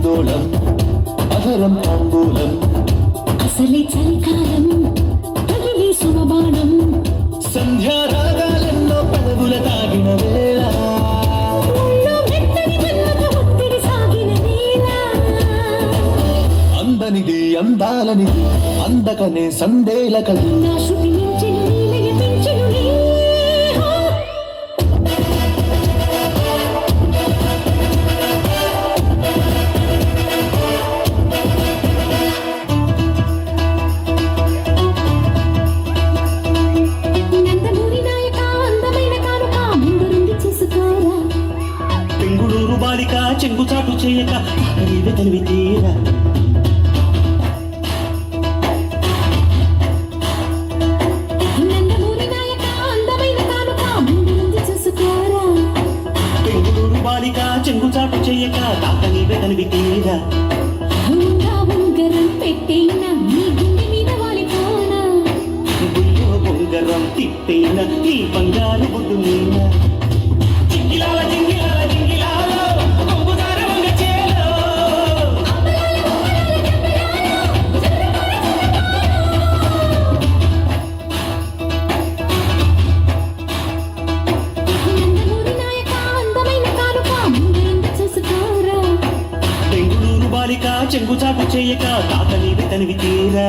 ఆందోళం అధరం తాంబూలం అసలే చలికాలం తగిలే సుమబాణం సంధ్యారాగాలెన్నో పదవుల తాగిన వేళ ఒళ్ళో మెత్తని మన్మథ ఒత్తిడి సాగిన వేళ అందనిది అందాలనిది అందకనే సందేల కది నా శృతి మించెను నీలయ పెంచెను నీ నందమూరి నాయక అందమైన కానుక ముందురుండి చేసుకోరా బెంగుళూరు బాలిక చెంగుచాటు చేయక నీవే తెలివి తీరా నందమూరి నాయక అందమైన కానుక ముందురుండి చేసుకోరా బెంగుళూరు బాలిక చెంగుచాటు చేయక తాత నీవే తెలివి తీరా ఉంగా ఉంగరం పెట్టేనా నీ గుండె మీద వాలిపోనా గుయ్యో బొంగరం తిప్పేన ఈ బంగారు బొట్టు మీన జింగిలాల జింగిలాల జింగిలాల కొంగుదార వంగ చేలో నందమూరి నాయక అందమైన కానుక ముందురుండి చేసుకోరా బెంగుళూరు బాలిక చెంగుచాటు చేయక తాత నీవే తెలివి తీరా